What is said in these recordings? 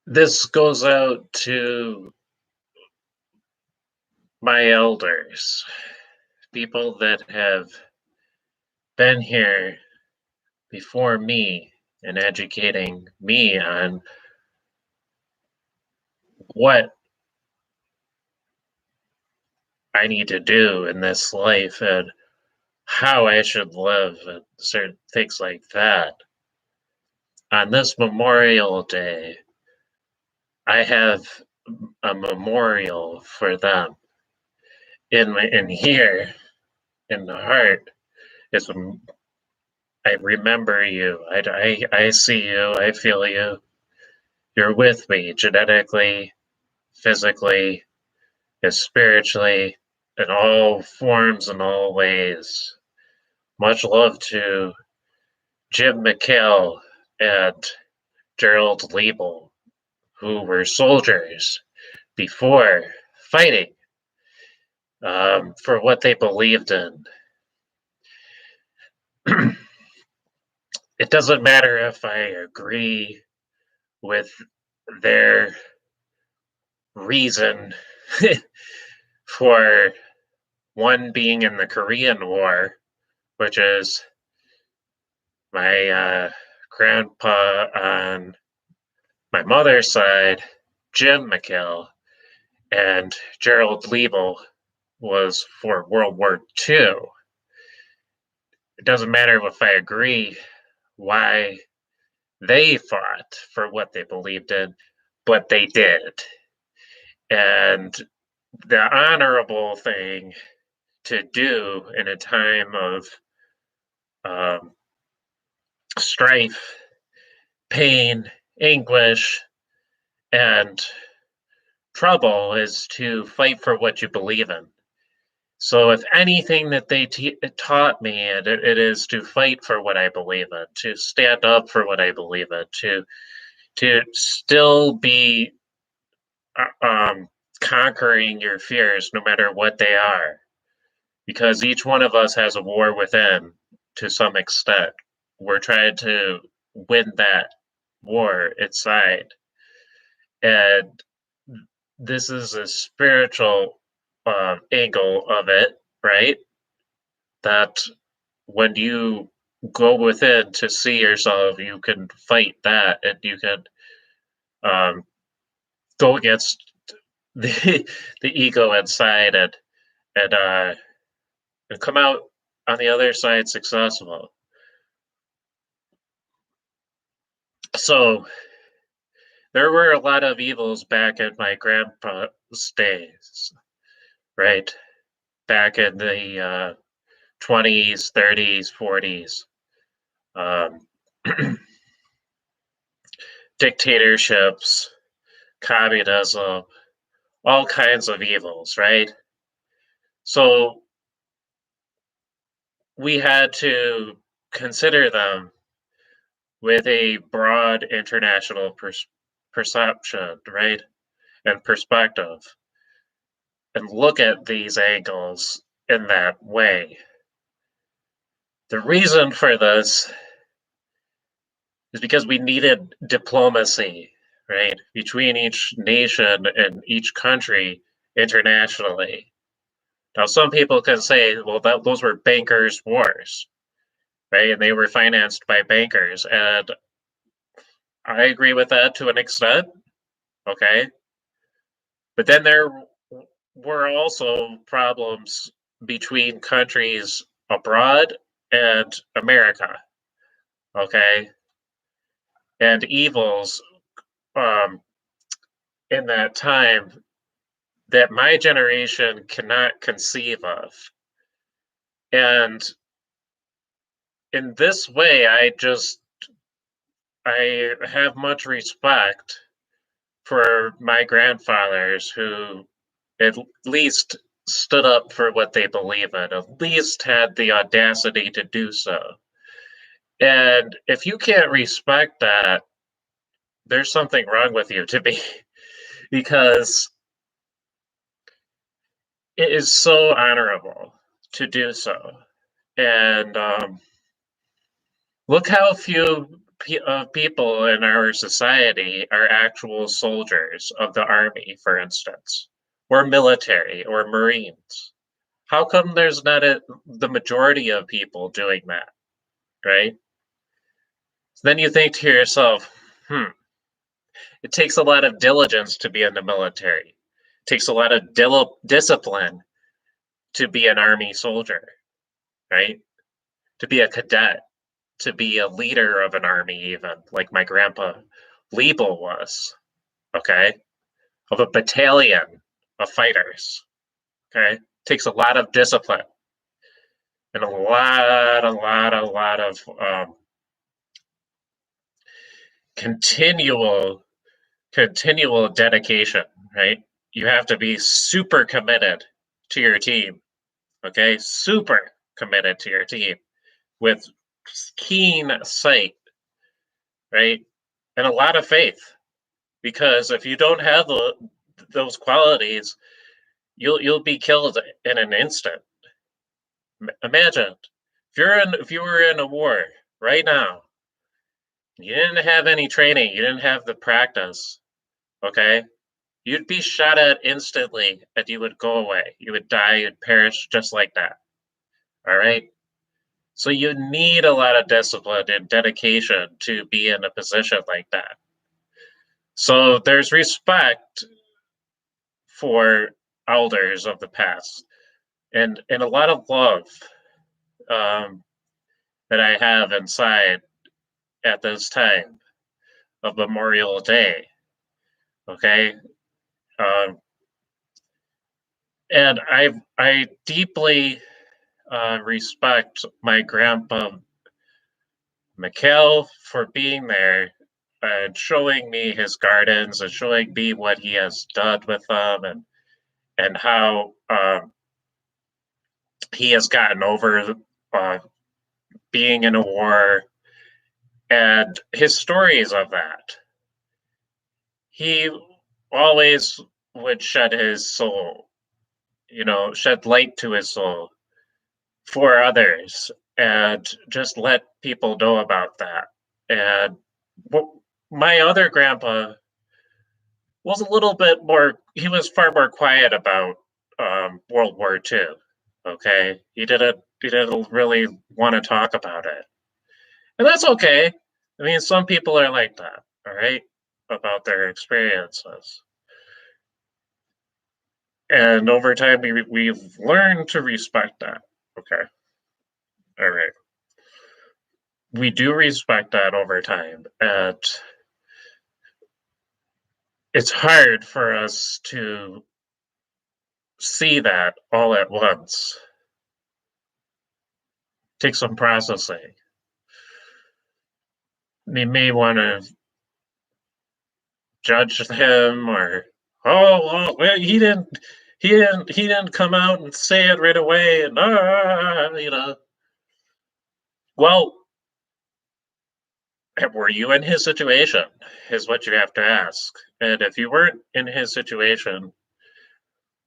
This goes out to my elders, people that have been here before me and educating me on what I need to do in this life and how I should live and certain things like that. On this Memorial Day, I have a memorial for them. In here, in the heart, is I remember you. I see you. I feel you. You're with me genetically, physically, and spiritually, in all forms and all ways. Much love to Jim McHale and Gerald Liebel, who were soldiers before fighting for what they believed in. It doesn't matter if I agree with their reason for one being in the Korean War, which is my grandpa on my mother's side, Jim McHale, and Gerald Liebel was for World War II. It doesn't matter if I agree why they fought for what they believed in, but they did. And the honorable thing to do in a time of um, strife, pain, anguish, and trouble is to fight for what you believe in. So, if anything that they taught me, it is to fight for what I believe in, to stand up for what I believe in, to still be conquering your fears, no matter what they are, because each one of us has a war within to some extent. We're trying to win that war inside. And this is a spiritual angle of it, right? That when you go within to see yourself, you can fight that and you can um, go against the ego inside and come out on the other side successful. So there were a lot of evils back in my grandpa's days, right? Back in the 20s, 30s, 40s. Um, dictatorships, communism, all kinds of evils, right? So we had to consider them with a broad international perception, right? And perspective, and look at these angles in that way. The reason for this is because we needed diplomacy, right, between each nation and each country internationally. Now, some people can say, well, those were bankers' wars, right? And they were financed by bankers. And I agree with that to an extent, okay? But then there were also problems between countries abroad and America, okay? And evils um, in that time that my generation cannot conceive of. And in this way, I have much respect for my grandfathers who at least stood up for what they believe in, at least had the audacity to do so. And if you can't respect that, there's something wrong with you to me, because it is so honorable to do so. And look how few of people in our society are actual soldiers of the army, for instance, or military or Marines? How come there's not the majority of people doing that, right? So then you think to yourself, it takes a lot of diligence to be in the military. It takes a lot of discipline to be an army soldier, right? To be a cadet, to be a leader of an army, even like my grandpa Liebel was, okay, of a battalion of fighters, okay? Takes a lot of discipline and a lot of continual dedication, right? You have to be super committed to your team, okay? Super committed to your team with keen sight, right? And a lot of faith, because if you don't have those qualities, you'll be killed in an instant. Imagine if you were in a war right now, you didn't have any training, you didn't have the practice, okay? You'd be shot at instantly and you would go away. You would die, you'd perish just like that. All right? So you need a lot of discipline and dedication to be in a position like that. So there's respect for elders of the past and a lot of love um, that I have inside at this time of Memorial Day. Okay. Um, and I deeply respect my grandpa Mikhail for being there and showing me his gardens and showing me what he has done with them and how he has gotten over uh, being in a war and his stories of that. He always would shed his soul, shed light to his soul for others and just let people know about that. And my other grandpa was a little bit more, he was far more quiet about World War II. Okay. He didn't really want to talk about it. And that's okay. I mean, some people are like that, all right, about their experiences. And over time, we've learned to respect that. Okay. All right. We do respect that over time. And it's hard for us to see that all at once. Take some processing. You may want to judge him or, well, he didn't come out and say it right away and. Well, were you in his situation is what you have to ask. And if you weren't in his situation,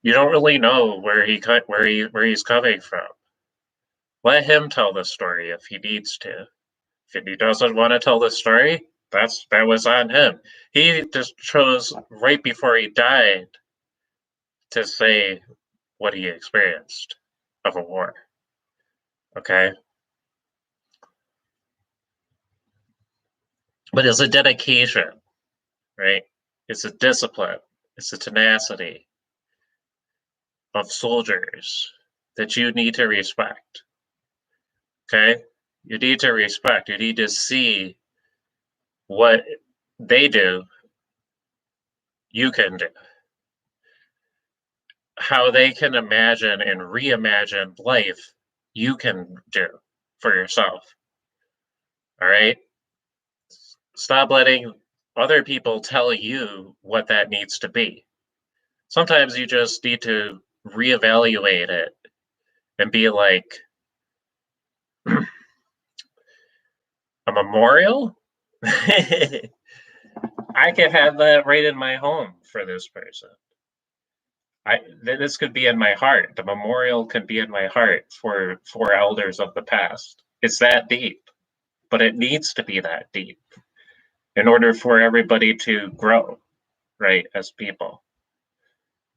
you don't really know where he's coming from. Let him tell the story if he needs to. If he doesn't want to tell the story, that was on him. He just chose right before he died to say what he experienced of a war. Okay? But it's a dedication, right? It's a discipline. It's a tenacity of soldiers that you need to respect. Okay? You need to respect. You need to see what they do, you can do. How they can imagine and reimagine life, you can do for yourself. All right? Stop letting other people tell you what that needs to be. Sometimes you just need to reevaluate it and be like, a memorial? I could have that right in my home for this person. This could be in my heart. The memorial could be in my heart for elders of the past. It's that deep. but it needs to be that deep in order for everybody to grow, right? As people,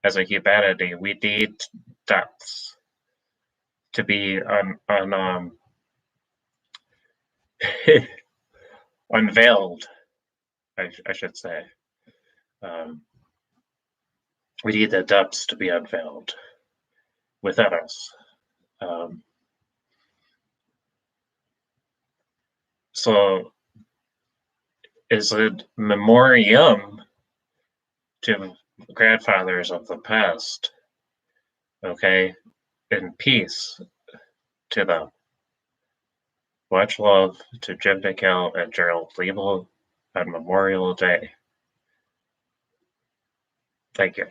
as a humanity, we need depths to be unveiled. I should say. Um, we need the depths to be unveiled within us. Um, so, is a memoriam to grandfathers of the past, okay, in peace to them. Much love to Jim Nickel and Gerald Liebel on Memorial Day. Thank you.